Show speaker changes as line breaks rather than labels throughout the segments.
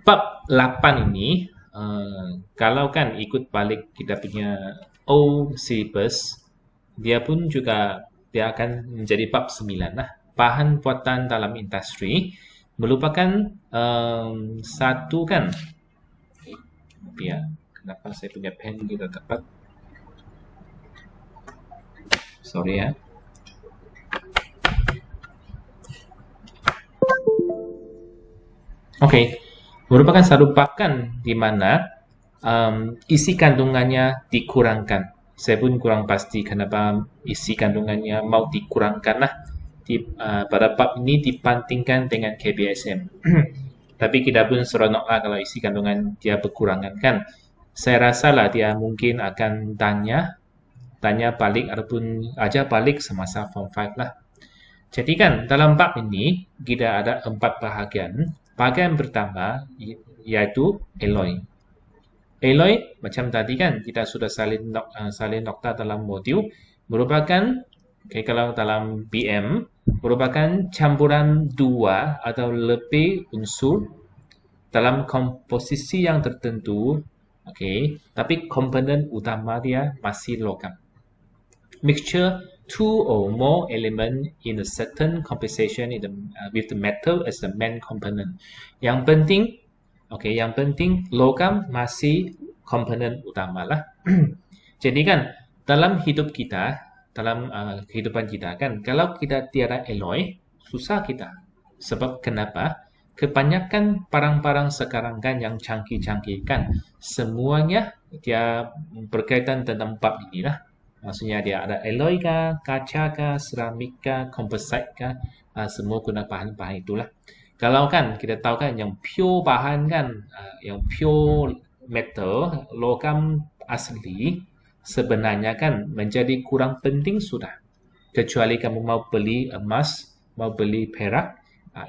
Bab 8 ini, kalau kan ikut balik kita punya O syllabus, dia pun juga dia akan menjadi bab 9 lah. Bahan buatan dalam industri merupakan satu kan. Biar kenapa saya punya pen kita dapat? Sorry ya. Okey, merupakan satu pakan di mana isi kandungannya dikurangkan. Saya pun kurang pasti kenapa isi kandungannya mau dikurangkan lah pada bab ini dibandingkan dengan KBSM. Tapi kita pun seronok lah kalau isi kandungan dia berkurangan kan. Saya rasa lah dia mungkin akan tanya balik ataupun ajar balik semasa Form 5 lah. Jadi kan dalam bab ini kita ada 4 bahagian. Bahagian pertama iaitu alloy. Alloy macam tadi kan kita sudah salin nokta dalam modul merupakan kalau dalam BM merupakan campuran dua atau lebih unsur dalam komposisi yang tertentu. Tapi komponen utama dia masih logam. Mixture two or more element in a certain composition with the metal as the main component. Yang penting logam masih komponen utama lah. Jadi kan dalam hidup kita, dalam kehidupan kita kan, kalau kita tiada alloy, susah kita. Sebab kenapa? Kebanyakan barang-barang sekarang kan yang canggih-canggih kan, semuanya dia berkaitan tentang bab inilah. Maksudnya dia ada alloy kah, kaca kah, seramik kah, composite kah, semua guna bahan-bahan itulah. Kalau kan kita tahu kan yang pure bahan kan, yang pure metal, logam asli sebenarnya kan menjadi kurang penting sudah. Kecuali kamu mau beli emas, mau beli perak,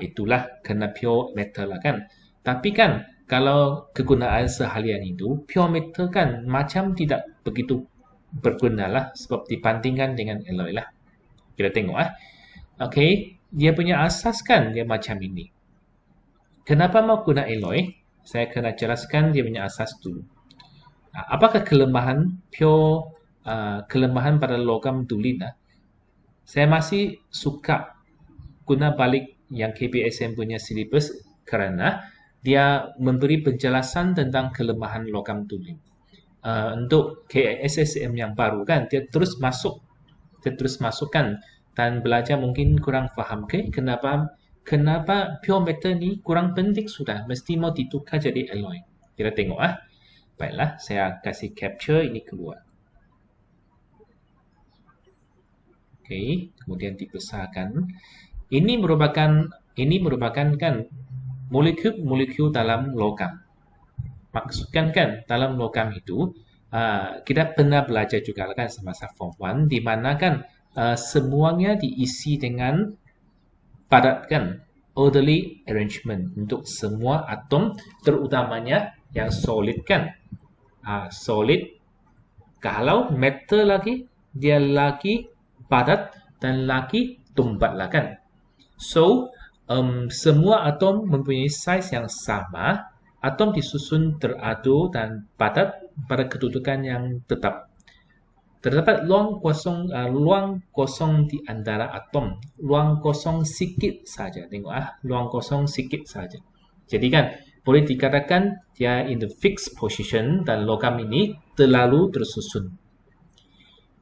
itulah kena pure metal lah kan. Tapi kan kalau kegunaan seharian itu, pure metal kan macam tidak begitu berguna lah sebab dibandingkan dengan alloy lah. Kita tengok Okey, dia punya asas kan dia macam ini. Kenapa mau guna alloy? Saya kena jelaskan dia punya asas dulu. Apakah kelemahan pada logam tulen? Saya masih suka guna balik yang KBSM punya syllabus kerana dia memberi penjelasan tentang kelemahan logam tulen. Untuk KSSM yang baru kan dia terus masukkan dan belajar mungkin kurang faham kenapa pure metal ni kurang penting sudah mesti mau ditukar jadi alloy. Kita tengok Baiklah, saya kasih capture ini keluar. Kemudian dibesarkan. Ini merupakan kan molekul-molekul dalam logam. Maksudkan kan dalam logam itu kita pernah belajar juga kan semasa Form 1 di mana kan semuanya diisi dengan padat kan orderly arrangement untuk semua atom terutamanya yang solid kan. Solid kalau metal lagi dia lagi padat dan lagi tumbat lah kan. So semua atom mempunyai saiz yang sama. Atom disusun teradu dan padat pada kedudukan yang tetap. Terdapat ruang kosong di antara atom. Ruang kosong sikit saja. Tengok ruang kosong sikit saja. Jadi kan boleh dikatakan dia in the fixed position dan logam ini terlalu tersusun.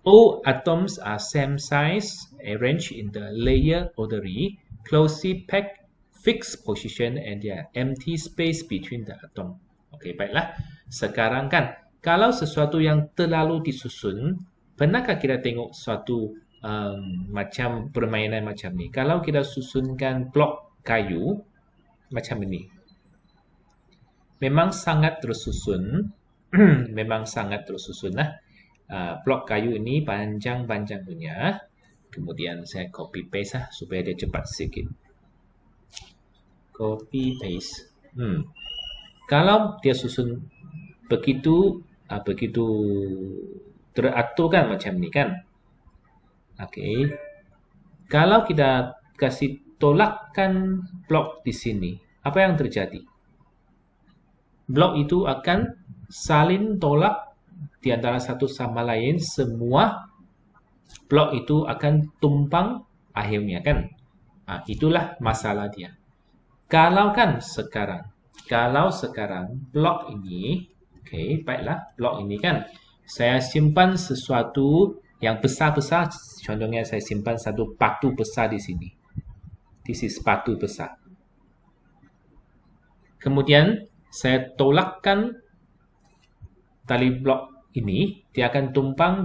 All atoms are same size, arranged in the layer orderly, closely packed, fixed position and there are empty space between the atom. Baiklah. Sekarang kan kalau sesuatu yang terlalu disusun, pernahkah kita tengok suatu macam permainan macam ni? Kalau kita susunkan blok kayu macam ini, memang sangat tersusun. Memang sangat tersusun lah. Blok kayu ini panjang-panjang punya. Kemudian saya copy paste supaya dia cepat sikit. Copy paste. Kalau dia susun begitu teratur kan macam ni kan. Kalau kita kasih tolakkan blok di sini, apa yang terjadi? blok itu akan saling tolak di antara satu sama lain. Semua blok itu akan tumpang akhirnya kan. Itulah masalah dia. Kalau sekarang blok ini, baiklah, blok ini kan, saya simpan sesuatu yang besar-besar, contohnya saya simpan satu batu besar di sini. This is batu besar. Kemudian saya tolakkan tali blok ini, dia akan tumpang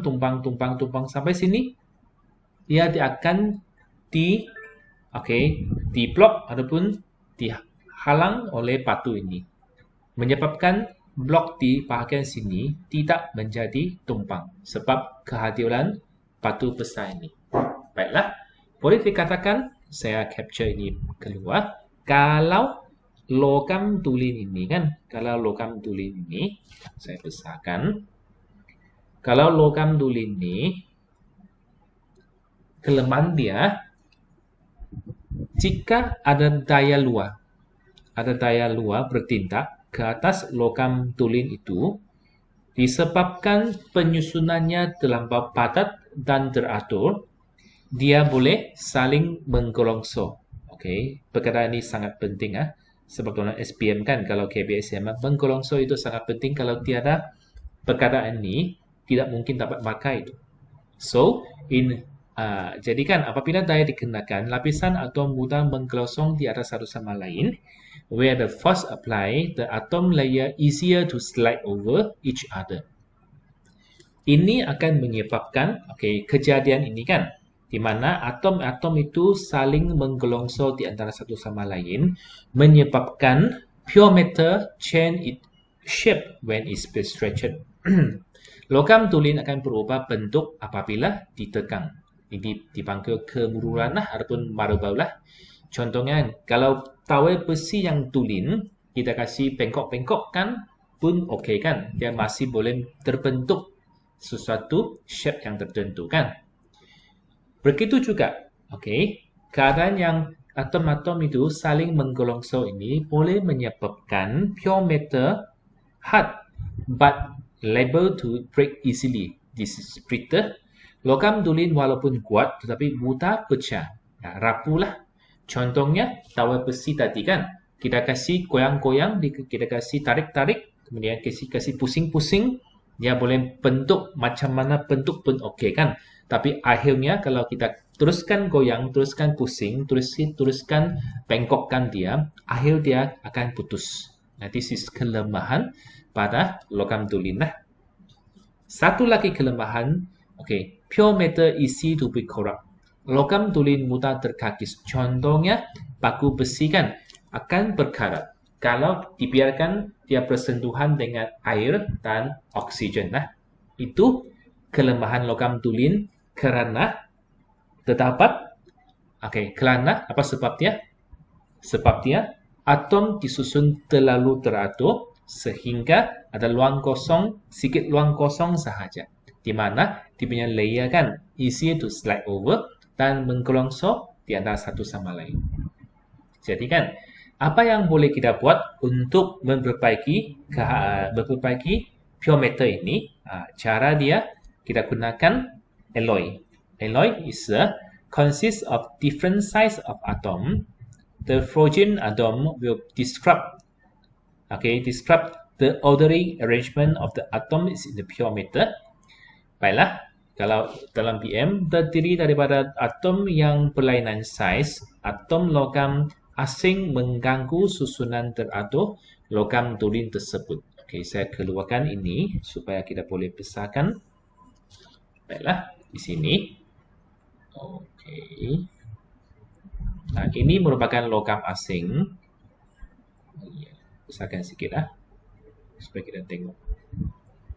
sampai sini. Dia akan diblok ataupun dihalang oleh batu ini, menyebabkan blok di bahagian sini tidak menjadi tumpang sebab kehadiran batu besar ini. Baiklah, boleh dikatakan saya capture ini keluar. Kalau logam tulen ini kan, saya besarkan. Kalau logam tulen ini, kelemahan dia, jika ada daya luar bertindak ke atas logam tulen itu, disebabkan penyusunannya terlampau padat dan teratur, dia boleh saling menggelongsor. Perkara ini sangat penting. Sebab dalam SPM kan, kalau KBSM, menggelongsor itu sangat penting. Kalau tiada perkataan ini, tidak mungkin dapat pakai itu. So, jadi kan apabila daya dikenakan, lapisan atom mudah menggelosong di atas satu sama lain. Where the force apply, the atom layer easier to slide over each other. Ini akan menyebabkan kejadian ini kan, di mana atom-atom itu saling menggelongsor di antara satu sama lain, menyebabkan pure matter change its shape when it's stretched. Logam tulen akan berubah bentuk apabila ditekan. Ini dipanggil kemururan ataupun marble lah. Contohnya, kalau tawar besi yang tulen, kita kasih bengkok-bengkokkan pun kan. Dia masih boleh terbentuk sesuatu shape yang tertentu kan. Begitu juga, keadaan yang atom-atom itu saling menggelongsor ini boleh menyebabkan pure matter hard but liable to break easily. This is brittle. Logam tulen walaupun kuat tetapi mudah pecah. Rapuhlah. Contohnya tawar besi tadi kan. Kita kasih goyang-goyang, kita kasih tarik-tarik, kemudian kasih pusing-pusing, dia boleh bentuk macam mana bentuk pun kan. Tapi akhirnya kalau kita teruskan goyang, teruskan pusing, teruskan bengkokkan dia, akhir dia akan putus. This is kelemahan pada logam tulen lah. Satu lagi kelemahan, pure matter easy to be corrupt. Logam tulen mudah terkikis. Contohnya, paku besi kan akan berkarat kalau dibiarkan dia bersentuhan dengan air dan oksigen. Itu kelemahan logam tulen kerana apa sebabnya? Sebabnya atom disusun terlalu teratur sehingga ada sedikit luang kosong sahaja, di mana dia punya layer kan easy to slide over dan menggelongsor di antara satu sama lain. Jadi kan, apa yang boleh kita buat untuk memperbaiki pure matter ini? Cara dia, kita gunakan alloy. Alloy consists of different size of atom. The Phrygian atom will describe the ordering arrangement of the atom is in the pure matter. Baiklah, kalau dalam PM terdiri daripada atom yang berlainan saiz, atom logam asing mengganggu susunan teratur logam tulen tersebut. Saya keluarkan ini supaya kita boleh besarkan. Baiklah, di sini. Ini merupakan logam asing. Besarkan sikit supaya kita tengok.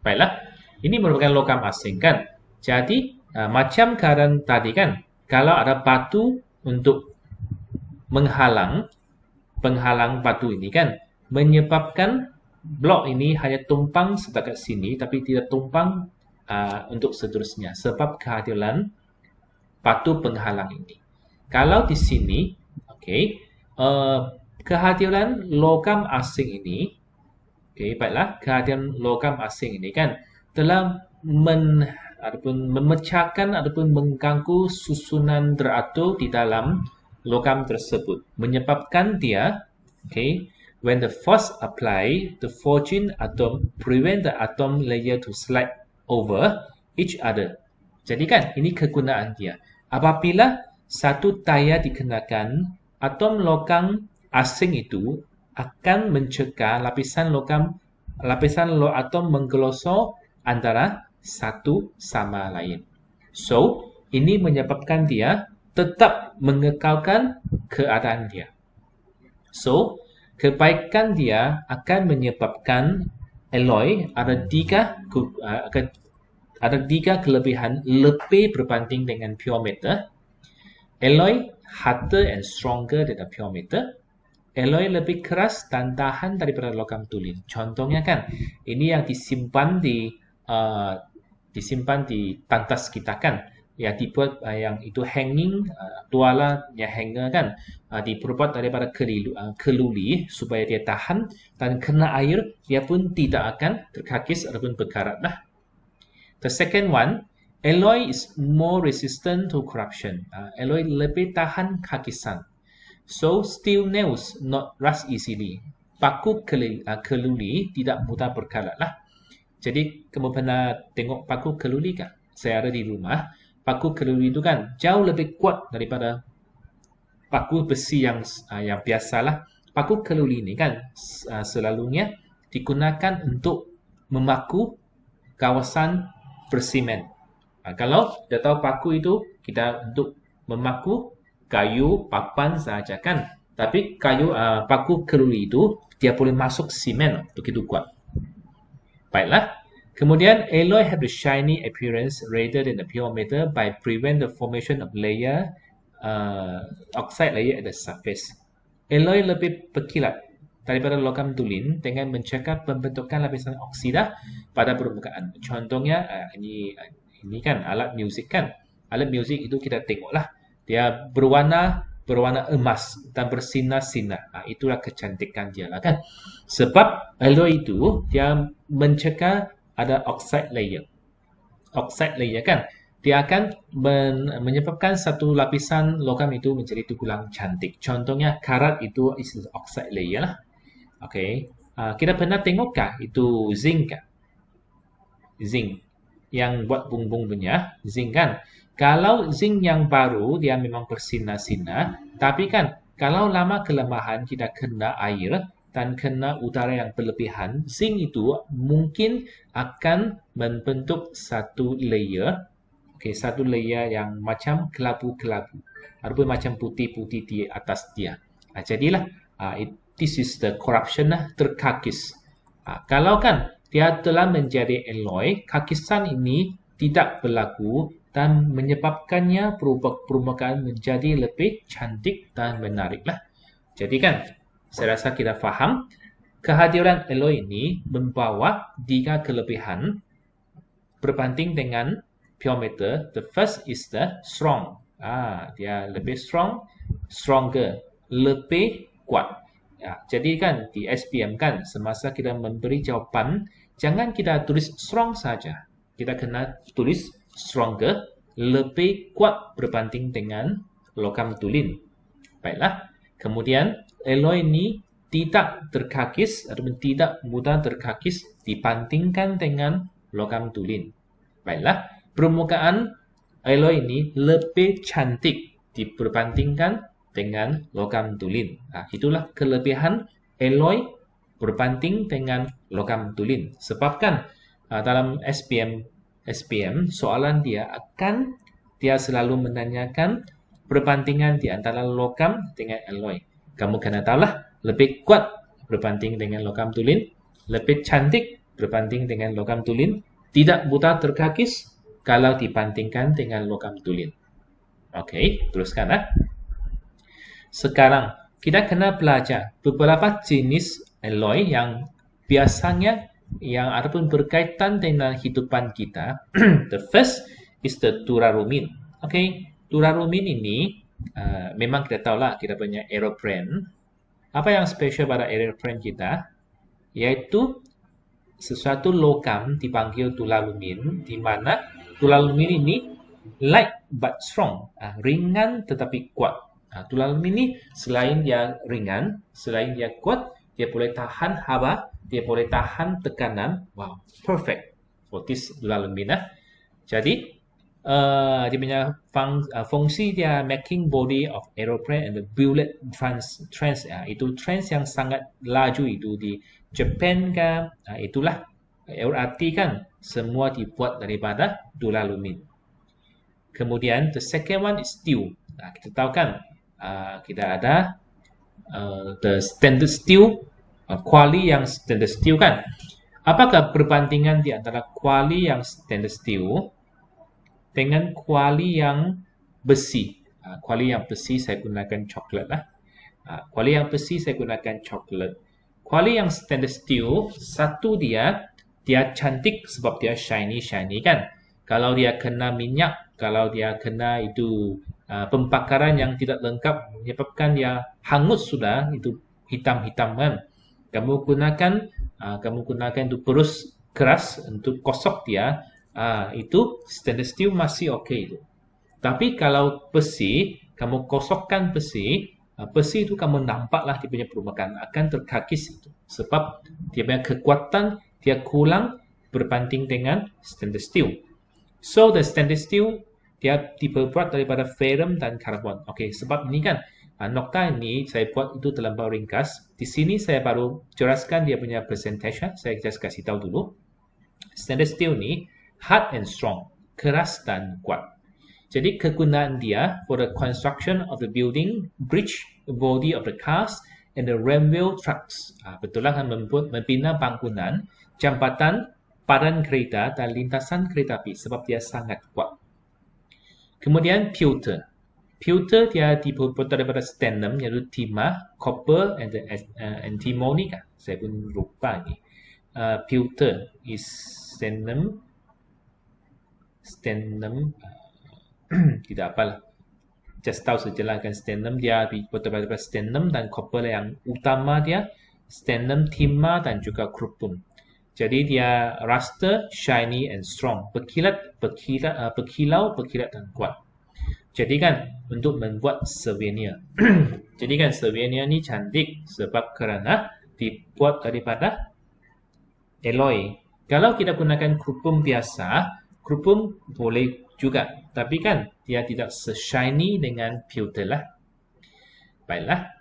Baiklah, ini merupakan logam asing kan. Jadi, macam keadaan tadi kan, kalau ada batu untuk penghalang batu ini kan, menyebabkan blok ini hanya tumpang setakat sini, tapi tidak tumpang untuk seterusnya, sebab kehadiran batu penghalang ini. Kalau di sini, kehadiran logam asing ini Okey, baiklah, kehadiran logam asing ini kan telah ataupun memecahkan ataupun mengganggu susunan teratur di dalam logam tersebut, menyebabkan dia, okay, when the force apply, the forging atom prevent the atom layer to slide over each other. Jadi kan, ini kegunaan dia. Apabila satu tayar dikenakan, atom logam asing itu akan mencegah lapisan atom menggelosor antara satu sama lain. So, ini menyebabkan dia tetap mengekalkan keadaan dia. So, kebaikan dia akan menyebabkan alloy ada tiga kelebihan lebih berbanding dengan pure metal. Alloy harder and stronger than the pure metal. Alloy lebih keras dan tahan daripada logam tulen. Contohnya kan, ini yang disimpan di tantas kita kan, yang dibuat yang itu hanging, tualanya hanger kan, dibuat daripada keluli supaya dia tahan dan kena air dia pun tidak akan terkakis ataupun berkarat lah. The second one, alloy is more resistant to corruption. Alloy lebih tahan kakisan. So, steel nails not rust easily. Paku keluli tidak mudah berkarat lah. Jadi, kamu pernah tengok paku keluli kan? Saya ada di rumah. Paku keluli itu kan jauh lebih kuat daripada paku besi yang biasa lah. Paku keluli ini kan selalunya digunakan untuk memaku kawasan bersimen. Kalau dah tahu paku itu, kita untuk memaku kayu, papan saja kan. Tapi paku keluli itu dia boleh masuk simen, begitu kuat. Baiklah. Kemudian alloy have the shiny appearance rather than the pure metal by prevent the formation of oxide layer at the surface. Alloy lebih berkilat daripada logam tulen dengan mencegah pembentukan lapisan oksida pada permukaan. Contohnya ini kan alat muzik kan. Alat muzik itu kita tengoklah. Dia berwarna emas dan bersinar-sinar. Itulah kecantikan dia lah kan. Sebab alloy itu dia mencegah ada oxide layer. Oxide layer kan. Dia akan menyebabkan satu lapisan logam itu menjadi tergulang cantik. Contohnya karat itu is oxide layer lah. Okay. Kita pernah tengokkah itu zinc kan? Zinc. Yang buat bung-bung punya. Zinc kan. Kalau zinc yang baru, dia memang bersinar-sinar. Tapi kan, kalau lama kelemahan kita kena air dan kena udara yang berlebihan, zinc itu mungkin akan membentuk satu layer. Okay, satu layer yang macam kelabu-kelabu. Ataupun macam putih-putih di atas dia. Jadilah, this is the corruption lah, terkakis. Kalau kan, dia telah menjadi alloy, kakisan ini tidak berlaku dan menyebabkannya permukaan menjadi lebih cantik dan menariklah. Jadi kan, saya rasa kita faham kehadiran alloy ini membawa tiga kelebihan berbanding dengan pure metal. The first is the strong. Dia lebih stronger, lebih kuat. Jadi kan di SPM kan semasa kita memberi jawapan, jangan kita tulis strong saja. Kita kena tulis stronger, lebih kuat berbanding dengan logam tulen. Baiklah. Kemudian alloy ini tidak terkakis ataupun tidak mudah terkakis dibandingkan dengan logam tulen. Baiklah. Permukaan alloy ini lebih cantik diperbandingkan dengan logam tulen. Itulah kelebihan alloy berbanding dengan logam tulen. Sebab kan dalam SPM soalan dia selalu menanyakan perbandingan di antara logam dengan alloy. Kamu kena tahulah lebih kuat berbanding dengan logam tulen, lebih cantik berbanding dengan logam tulen, tidak mudah terkakis kalau dibandingkan dengan logam tulen. Okey, teruskan. Sekarang kita kena belajar beberapa jenis alloy yang biasanya yang ataupun berkaitan dengan hidupan kita. The first is the duralumin. Okay, duralumin ini memang kita tahulah kita punya aeroplane. Apa yang special pada aeroplane kita? Yaitu sesuatu logam dipanggil tulalumin, di mana tulalumin ini light but strong, ringan tetapi kuat. Tulalumin ini selain dia ringan, selain dia kuat, dia boleh tahan haba, dia boleh tahan tekanan. Wow, perfect for this tulalumin. Jadi dia punya fungsi dia making body of aeroplane and the bullet trans itu trans yang sangat laju itu di Japan kan, itulah LRT kan semua dibuat daripada duralumin. Kemudian the second one is steel. Kita tahu kan kita ada the standard steel, kuali yang standard steel kan. Apakah perbandingan di antara kuali yang standard steel dengan kuali yang besi? Kuali yang besi saya gunakan coklat lah. Kuali yang besi saya gunakan coklat. Kuali yang stainless steel, satu dia cantik sebab dia shiny kan. Kalau dia kena minyak, kalau dia kena itu pembakaran yang tidak lengkap menyebabkan dia hangus sudah, itu hitam-hitam kan. Kamu gunakan itu perus keras untuk kosok dia, itu stainless steel masih okey itu. Tapi kalau besi, kamu kosokkan besi itu kamu nampaklah dia punya perubahan akan terkakis itu. Sebab dia punya kekuatan dia kurang berbanding dengan stainless steel. So the stainless steel dia dibuat daripada ferrum dan karbon. Okey, sebab ini kan nokta ini saya buat itu terlampau ringkas. Di sini saya baru jelaskan dia punya presentation. Saya just kasih tahu dulu. Stainless steel ni hard and strong, keras dan kuat. Jadi kegunaan dia for the construction of the building, bridge, the body of the cars, and the railway tracks. Betul lah membina bangunan, jambatan, padan kereta dan lintasan kereta api sebab dia sangat kuat. Kemudian pewter. Pewter dia dibuat daripada stannum, iaitu timah, copper, and antimony kan. Saya pun lupa ni. Pewter is stannum, tidak apalah. Just tahu sajalah kan stannum dia dibuat daripada stannum dan copper yang utama dia, stannum, timah dan juga chromum. Jadi dia rasta, shiny and strong, berkilau, dan kuat. Jadi kan untuk membuat souvenir. Jadi kan souvenir ni cantik sebab kerana dibuat daripada alloy. Kalau kita gunakan chromum biasa, chromum boleh juga, tapi kan dia tidak se-shiny dengan pewter lah. Baiklah.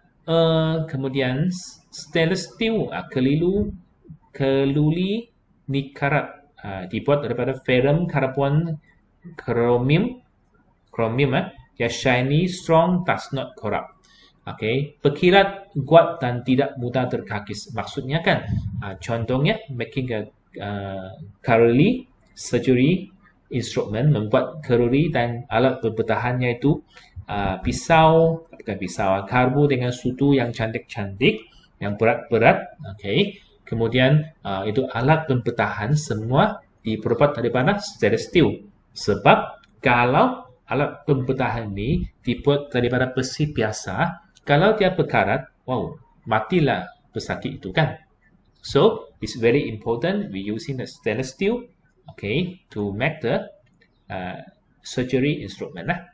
Kemudian stainless steel, keluli nikarat, dibuat daripada ferrum karbon chromium, dia shiny, strong, does not corrupt. Okay, berkilat, kuat dan tidak mudah terkakis. Maksudnya kan, contohnya making a curly surgery instrument, membuat keruri dan alat bertahannya itu karbu dengan sudu yang cantik-cantik, yang berat-berat. Okay. Kemudian itu alat bertahan semua dibuat daripada stainless steel. Sebab kalau alat bertahan ini dibuat daripada besi biasa, kalau dia berkarat, wow, matilah pesakit itu kan. So it's very important we using the stainless steel. Okay, to make the surgery instrument lah.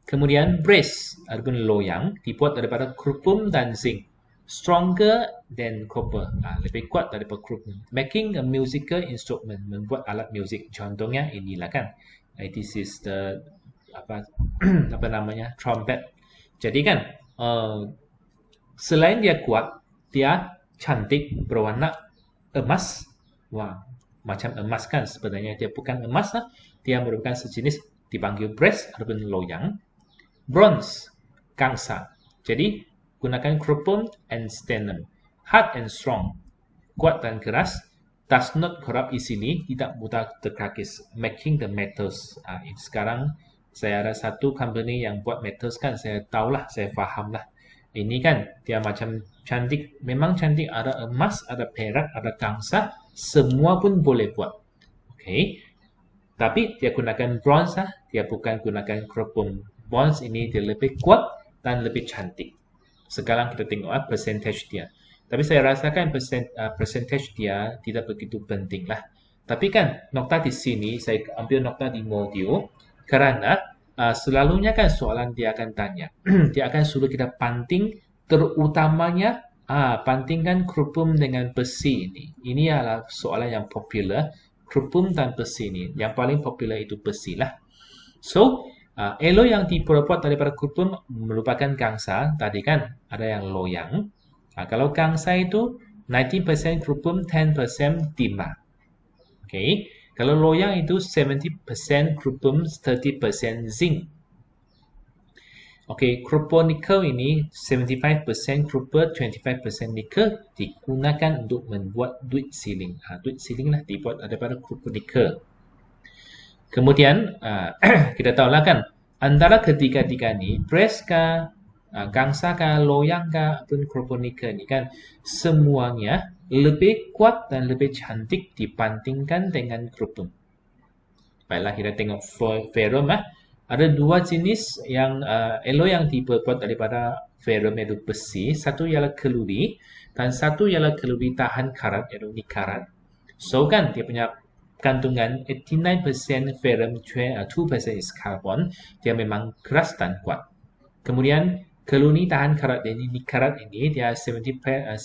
Kemudian brace ataupun loyang dibuat daripada chromum dan zinc, stronger than copper, lebih kuat daripada chromum. Making a musical instrument, membuat alat muzik. Contohnya inilah kan. This is the apa namanya, trumpet. Jadi kan selain dia kuat, dia cantik, berwarna emas. Wah, macam emas kan, sebenarnya dia bukan emas lah. Dia merupakan sejenis dipanggil brass ataupun loyang. Bronze, gangsa. Jadi gunakan chromum and stannum. Hard and strong, kuat dan keras. Does not corrupt easily, tidak mudah terkakis. Making the metals. Sekarang saya ada satu company yang buat metals kan, saya tahulah, saya faham lah. Ini kan dia macam cantik, memang cantik, ada emas, ada perak, ada gangsa, semua pun boleh buat. Okay. Tapi dia gunakan bronze lah, dia bukan gunakan chromum. Bronze ini dia lebih kuat dan lebih cantik. Sekarang kita tengok percentage dia. Tapi saya rasakan percentage dia tidak begitu penting lah. Tapi kan nokta di sini, saya ambil nokta di modul, karena selalunya kan soalan dia akan tanya. Dia akan suruh kita panting, terutamanya pantingkan kerupum dengan besi ini. Ini adalah soalan yang popular. Kerupum dan besi ini. Yang paling popular itu besi lah. So, alloy yang diperbuat daripada kerupum merupakan gangsa. Tadi kan ada yang loyang. Kalau gangsa itu 90% kerupum, 10% timah. Okay. Kalau loyang itu 70% kerupum, 30% zinc. Okay, copper nickel ini 75% copper, 25% nickel digunakan untuk membuat duit siling. Duit siling lah dibuat daripada copper nickel. Kemudian kita tahulah kan antara ketiga-tiga ni, brass kah, gangsa kah, loyang kah, ataupun copper nickel ni kan semuanya lebih kuat dan lebih cantik dibandingkan dengan kerupum. Baiklah kita tengok ferrum lah. Ada dua jenis yang alloy yang dibuat daripada ferrum iaitu besi. Satu ialah keluri dan satu ialah keluri tahan karat iaitu nikarat. So kan dia punya kandungan 89% ferrum, 2% is carbon. Dia memang keras dan kuat. Kemudian keluri tahan karat ini, nikarat ini dia 73%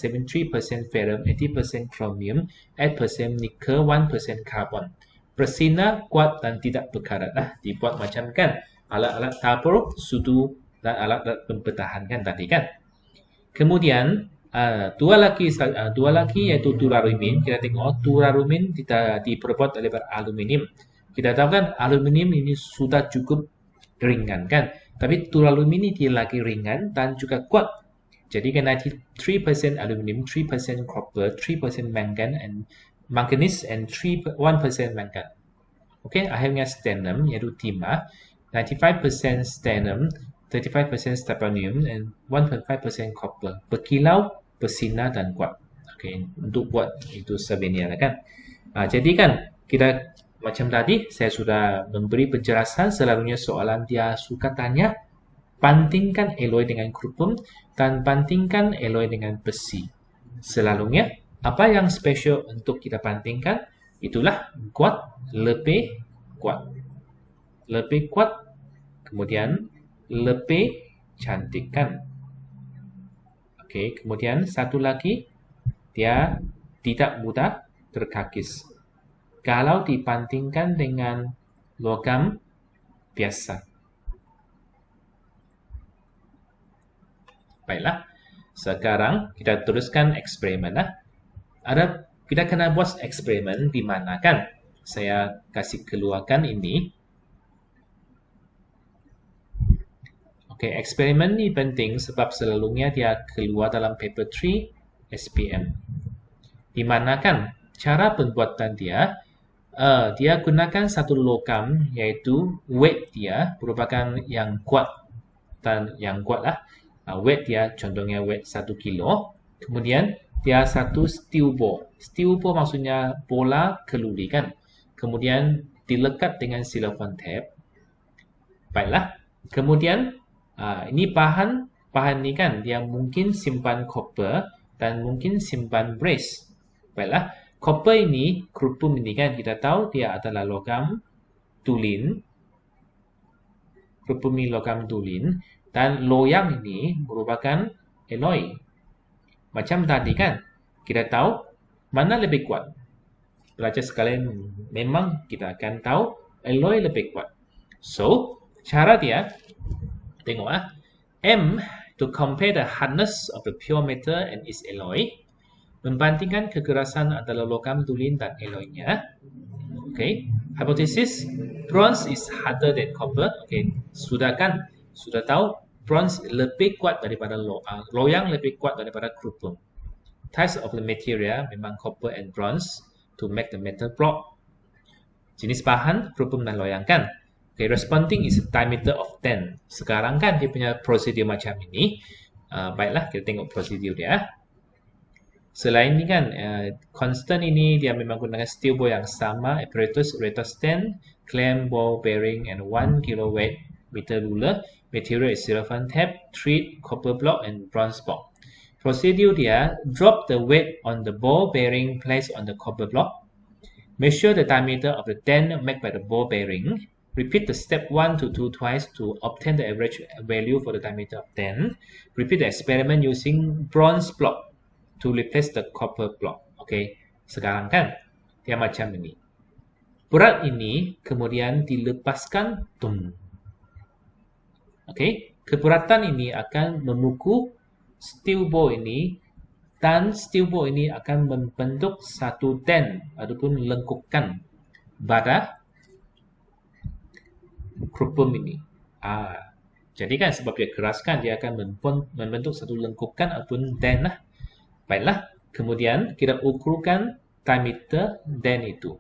ferrum, 80% chromium, 8% nickel, 1% carbon. Bersinar, kuat dan tidak berkarat lah. Dibuat macam kan alat-alat tabur, sudu dan alat-alat mempertahankan tadi kan. Kemudian dua lagi iaitu duralumin. Kita tengok duralumin diperbuat daripada aluminium. Kita tahu kan aluminium ini sudah cukup ringan kan. Tapi duralumin ini dia lagi ringan dan juga kuat. Jadi kan 93% aluminium, 3% copper, 3% manganese and 1% mangan. Okay, akhirnya stannum iaitu timah, 95% stannum, 35% strontium and 1.5% copper. Berkilau, bersinar dan kuat. Okay, untuk buat itu souvenir kan. Jadi kan kita macam tadi saya sudah memberi penjelasan, selalunya soalan dia suka tanya bandingkan alloy dengan kerupum dan bandingkan alloy dengan besi. Selalunya apa yang special untuk kita bandingkan? Itulah kuat, lebih kuat. Lebih kuat, kemudian lebih cantik kan? Okey, kemudian satu lagi, dia tidak mudah terkakis. Kalau dibandingkan dengan logam biasa. Baiklah, sekarang kita teruskan eksperimen lah. Kita kena buat eksperimen di mana kan? Saya kasih keluarkan ini. Okey, eksperimen ni penting sebab selalunya dia keluar dalam paper 3 SPM. Di mana kan cara pembuatan dia gunakan satu logam iaitu weight dia merupakan yang kuat dan yang kuat lah. Weight dia contohnya weight 1 kilo. Kemudian dia satu steel ball. Steel ball maksudnya bola keluri kan. Kemudian dilekat dengan silicone tape. Baiklah. Kemudian ini bahan ni kan dia mungkin simpan copper dan mungkin simpan brass. Baiklah. Copper ini, kerupum ini kan kita tahu dia adalah logam tulin. Kerupum ini logam tulin dan loyang ini merupakan alloy. Macam tadi kan, kita tahu mana lebih kuat. Pelajar sekalian, memang kita akan tahu alloy lebih kuat. So, cara dia, tengok M to compare the hardness of the pure metal and its alloy. Membandingkan kekerasan antara logam tulin dan alloynya. Okay. Hypothesis, bronze is harder than copper. Okay. Sudah tahu bronze lebih kuat daripada loyang lebih kuat daripada kerupum. Types of the material memang copper and bronze to make the metal block. Jenis bahan kerupum dan loyang kan. Okay, responding is a diameter of 10. Sekarang kan dia punya prosedur macam ini. Baiklah, kita tengok prosedur dia. Selain ini kan, constant ini dia memang gunakan steel ball yang sama, apparatus, rotor stand, clamp, ball bearing, and 1 kiloweight meter ruler. Material is silicone tape, thread, copper block, and bronze block. Prosedur dia, drop the weight on the ball bearing placed on the copper block. Measure the diameter of the dent made by the ball bearing. Repeat the step 1 to 2 twice to obtain the average value for the diameter of dent. Repeat the experiment using bronze block to replace the copper block. Okay, sekarang kan dia macam ini. Berat ini kemudian dilepaskan. Okay, keberatan ini akan memukul steel ball ini dan steel ball ini akan membentuk satu dent ataupun lengkukan pada krupum ini. Jadi kan sebab dia keras kan, dia akan membentuk satu lengkukan ataupun dent lah. Baiklah, kemudian kita ukurkan diameter dent itu.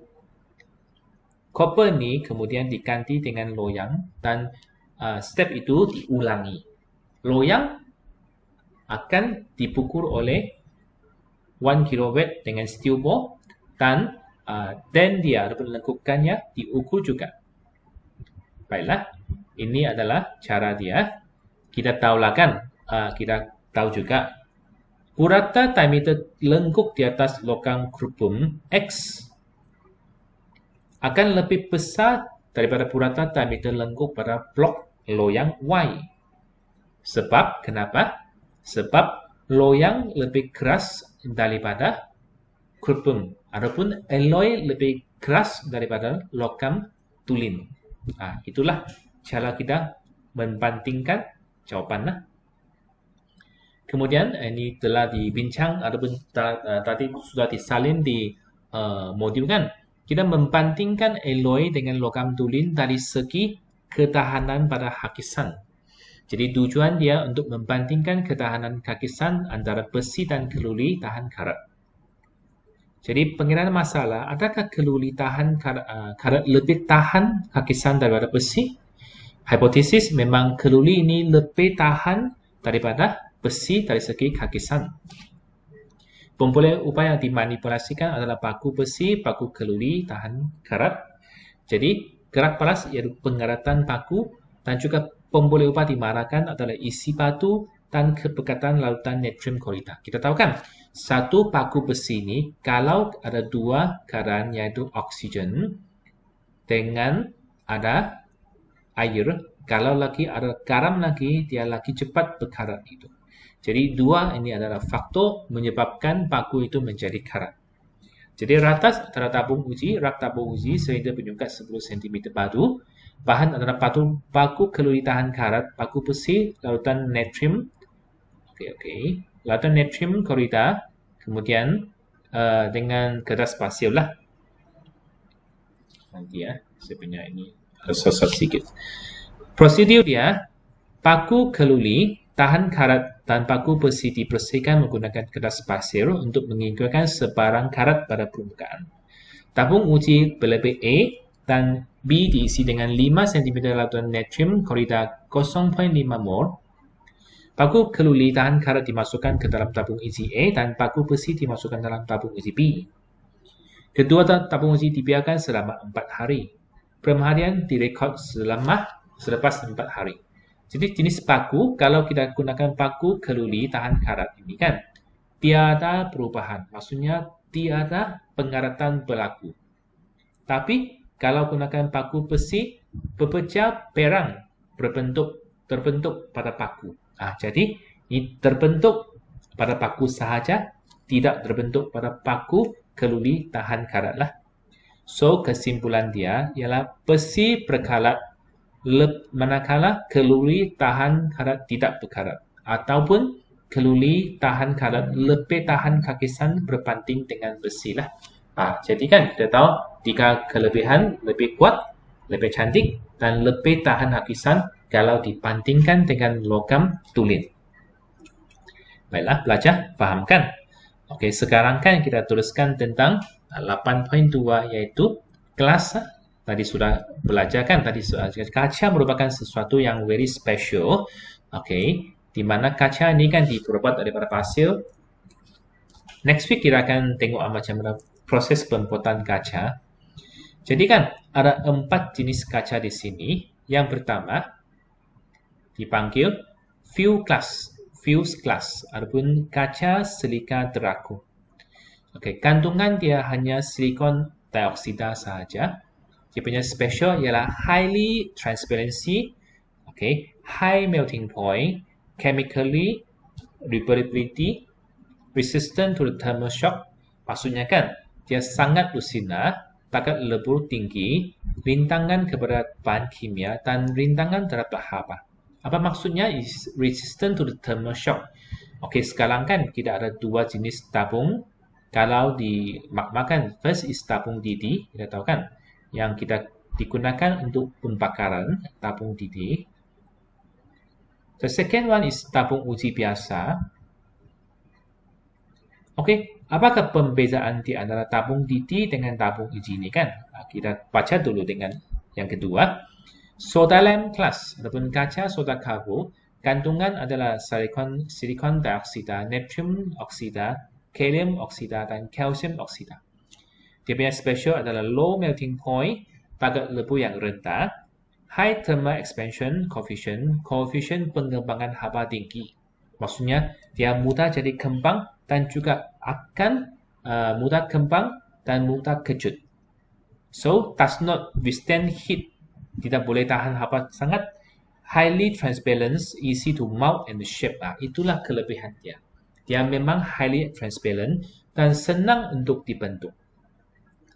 Copper ni kemudian diganti dengan loyang dan step itu diulangi. Loyang akan dipukul oleh 1 kW dengan steel ball dan dent dia ataupun lengkukannya diukur juga. Baiklah, ini adalah cara dia. Kita tahulah kan, kita tahu juga purata diameter lengkuk di atas logam krupum X akan lebih besar daripada purata diameter lengkuk pada blok loyang Y. Sebab, kenapa? Sebab loyang lebih keras daripada krupum ataupun alloy lebih keras daripada logam tulin. Itulah cara kita membandingkan jawapan. Kemudian ini telah dibincang ataupun tadi sudah disalin di modul kan. Kita membandingkan alloy dengan logam tulin dari segi ketahanan pada hakisan. Jadi tujuan dia untuk membandingkan ketahanan hakisan antara besi dan keluli tahan karat. Jadi pengiraan masalah, adakah keluli tahan karat lebih tahan hakisan daripada besi? Hipotesis memang keluli ini lebih tahan daripada besi dari segi hakisan. Pemboleh upaya yang dimanipulasikan adalah paku besi, paku keluli tahan karat. Jadi gerak balas iaitu pengeratan paku dan juga pemboleh upaya dimarakan adalah isi batu dan kepekatan lautan natrium klorida. Kita tahu kan, satu paku besi ini kalau ada dua keadaan yaitu oksigen dengan ada air, kalau lagi ada garam lagi, dia lagi cepat berkarat itu. Jadi dua ini adalah faktor menyebabkan paku itu menjadi karat. Jadi ratas antara tabung uji, rak tabung uji sehingga penyungkat 10 cm batu. Bahan adalah paku keluli tahan karat, paku besi, lautan natrium. Lautan natrium klorida. Kemudian dengan kertas pasir lah. Nanti ya, saya punya ini ada sosok sedikit. Prosedur dia, paku keluli tahan karat dan paku besi dibersihkan menggunakan kertas pasir untuk menyingkirkan sebarang karat pada permukaan. Tabung uji berlabel A dan B diisi dengan 5 cm lautan natrium klorida 0.5 mol. Paku keluli tahan karat dimasukkan ke dalam tabung uji A dan paku besi dimasukkan dalam tabung uji B. Kedua tabung uji dibiarkan selama 4 hari. Pemerhatian direkod selepas 4 hari. Jadi jenis paku, kalau kita gunakan paku keluli tahan karat ini kan, tiada perubahan. Maksudnya tiada pengeratan berlaku. Tapi kalau gunakan paku besi, pepecah perang terbentuk pada paku. Jadi ini terbentuk pada paku sahaja, tidak terbentuk pada paku keluli tahan karat lah. So kesimpulan dia ialah besi berkarat manakala keluli tahan karat tidak berkarat, ataupun keluli tahan karat lebih tahan hakisan berbanding dengan besi lah. Jadi kan kita tahu 3 kelebihan lebih kuat, lebih cantik dan lebih tahan hakisan kalau dibandingkan dengan logam tulin. Baiklah, belajar, fahamkan. Okey, sekarang kan kita tuliskan tentang 8.2 iaitu kelas. Tadi sudah belajar kan, tadi kaca merupakan sesuatu yang very special. Okey, di mana kaca ini kan dibuat daripada pasir. Next week kita akan tengok macam mana proses pembuatan kaca. Jadi kan ada 4 jenis kaca di sini. Yang pertama dipanggil view glass. fused glass ataupun kaca silika teraku. Okey, kandungan dia hanya silikon dioksida sahaja. Dia punya special ialah highly transparency, okay, high melting point, chemically reparability, resistant to the thermal shock. Maksudnya kan, dia sangat bersinar, takat lebur tinggi, rintangan kepada bahan kimia dan rintangan terhadap haba. Apa maksudnya is resistant to the thermal shock? Okey, sekarang kan kita ada dua jenis tabung. Kalau di magma kan, first is tabung didih, kita tahu kan, yang kita digunakan untuk pembakaran tabung didih. The second one is tabung uji biasa. Okey, apakah perbezaan di antara tabung didih dengan tabung uji ini kan? Kita baca dulu dengan yang kedua. Soda lamp class ataupun kaca soda karbo, kandungan adalah silikon dioksida, natrium oksida, kalium oksida dan kalsium oksida. Dia punya special adalah low melting point, takat lebur yang rendah, high thermal expansion coefficient pengembangan haba tinggi. Maksudnya dia mudah jadi kembang dan juga akan mudah kembang dan mudah kecut. So does not withstand heat. Tidak boleh tahan haba sangat. Highly transparent, easy to mount and shape. Itulah kelebihan dia. Dia memang highly transparent dan senang untuk dibentuk.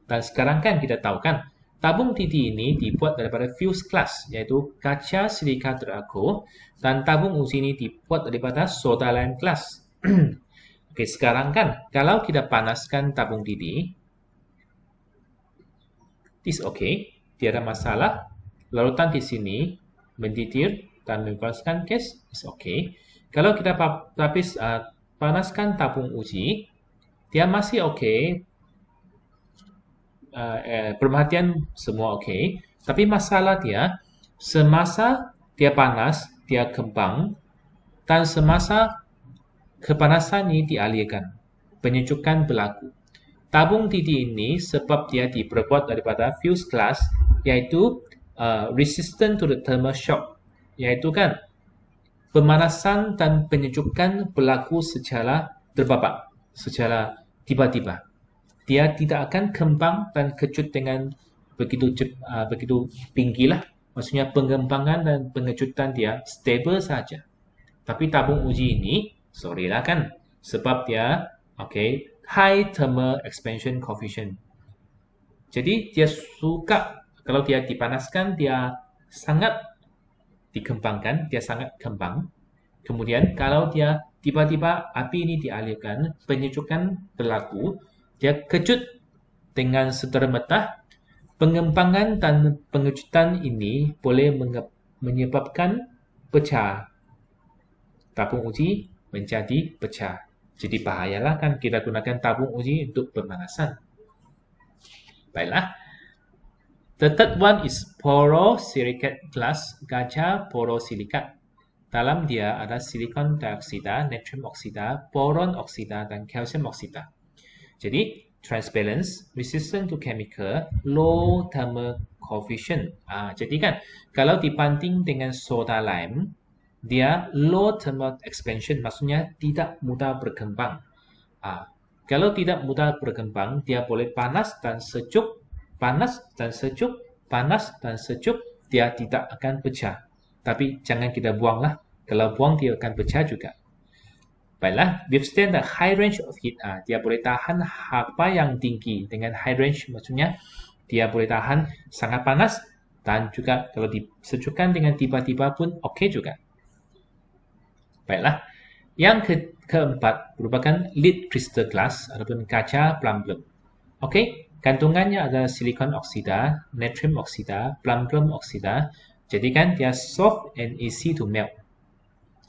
Dan sekarang kan kita tahu kan, tabung didih ini dibuat daripada fused glass, iaitu kaca silika teraku, dan tabung uji ini dibuat daripada soda lime glass. Okey, sekarang kan, kalau kita panaskan tabung didih, this okay, tiada masalah. Larutan di sini mendidih dan membebaskan gas, is okay. Kalau kita panaskan tabung uji, dia masih okay. Perhatian semua okay. Tapi masalah dia, semasa dia panas, dia kembang, dan semasa kepanasan ini dialirkan, penyejukan berlaku. Tabung didih ini sebab dia diperbuat daripada fused glass, iaitu resistant to the thermal shock, iaitu kan pemanasan dan penyejukan berlaku secara terbabak, secara tiba-tiba. Dia tidak akan kembang dan kecut dengan begitu tinggi lah. Maksudnya pengembangan dan pengecutan dia stable saja. Tapi tabung uji ini, sorry lah kan, sebab dia okay, high thermal expansion coefficient. Jadi dia suka, kalau dia dipanaskan, dia sangat dikembangkan, dia sangat kembang. Kemudian kalau dia tiba-tiba api ini dialirkan, penyejukan berlaku, dia kecut dengan serta-merta. Pengembangan dan pengecutan ini boleh menyebabkan pecah. Tabung uji menjadi pecah. Jadi bahayalah kan kita gunakan tabung uji untuk pemanasan. Baiklah. The third one is porosilicate glass, kaca porosilikat. Dalam dia ada silikon dioksida, natrium oksida, boron oksida dan kalsium oksida. Jadi transparent, resistant to chemical, low thermal coefficient. Jadi kan kalau dibanding dengan soda lime, dia low thermal expansion, maksudnya tidak mudah berkembang. Kalau tidak mudah berkembang, dia boleh panas dan sejuk, panas dan sejuk, panas dan sejuk, dia tidak akan pecah. Tapi jangan kita buanglah. Kalau buang, dia akan pecah juga. Baiklah, withstand the high range of heat. Dia boleh tahan haba yang tinggi. Dengan high range, maksudnya dia boleh tahan sangat panas dan juga kalau disejukkan dengan tiba-tiba pun okey juga. Baiklah, yang keempat merupakan lead crystal glass ataupun kaca plum-plum. Okey, kandungannya adalah silikon oksida, natrium oksida, plum-plum oksida. Jadi kan dia soft and easy to melt.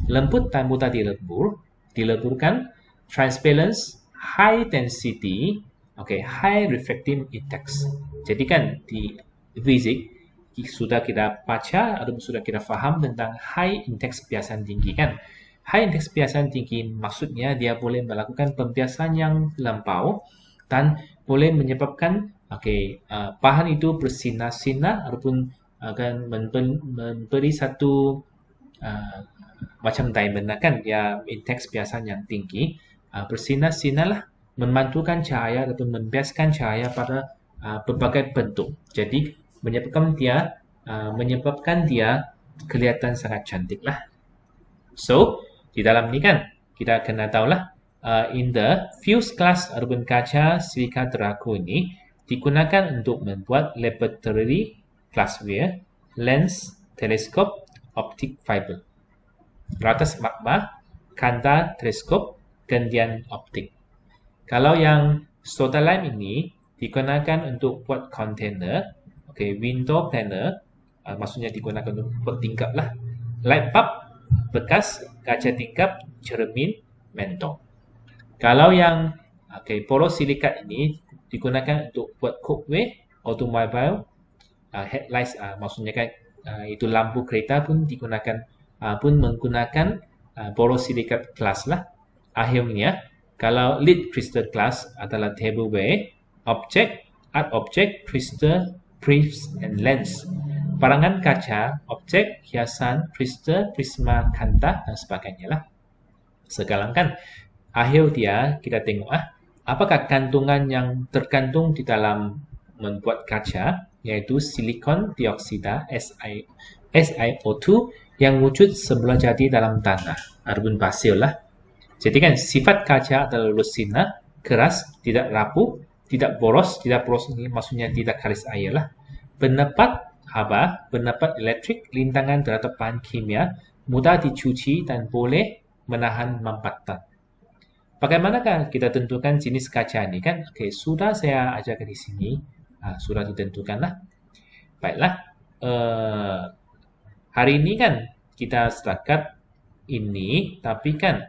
Lembut dan mudah dileburkan, transparent, high density, high refractive index. Jadi kan di fisik sudah kita baca atau sudah kita faham tentang high index biasan tinggi kan. High index biasan tinggi maksudnya dia boleh melakukan pembiasan yang lampau dan boleh menyebabkan bahan itu bersinar-sinar ataupun akan memberi satu macam diamond lah kan, dia indeks biasa yang tinggi, bersinar-sinar lah, memantulkan cahaya atau membiaskan cahaya pada berbagai bentuk. Jadi menyebabkan dia kelihatan sangat cantik lah. So, di dalam ni kan, kita kena tahu lah, in the fused glass ataupun kaca silika teraku ini digunakan untuk membuat laboratory glassware, lens, teleskop, optic fiber, ratas magma, kanta teleskop, kemudian optik. Kalau yang soda lime ini digunakan untuk buat container, window panel, maksudnya digunakan untuk buat tingkap lah, light bulb, bekas, kaca tingkap, cermin, mentol. Kalau yang borosilikat ini digunakan untuk buat cookware, automobile, headlights, maksudnya kan itu lampu kereta pun digunakan pun menggunakan borosilikat glass lah. Akhirnya, kalau lead crystal glass adalah tableware, art object, crystal, prism, and lens. Barangan kaca, objek, hiasan, kristal, prisma, kanta, dan sebagainya lah. Sekarang kan, akhir dia kita tengok apakah kandungan yang terkandung di dalam membuat kaca, yaitu silikon dioksida SiO2 yang wujud semula jadi dalam tanah ataupun pasir lah. Jadi kan sifat kaca adalah lusinah, keras, tidak rapuh, tidak boros ini maksudnya tidak kalis air lah. Pendapat elektrik, lintangan terhadap bahan kimia, mudah dicuci dan boleh menahan mambatan. Bagaimanakah kita tentukan jenis kaca ini kan? Sudah saya ajarkan di sini, sudah ditentukan lah. Baiklah, hari ini kan kita setakat ini, tapi kan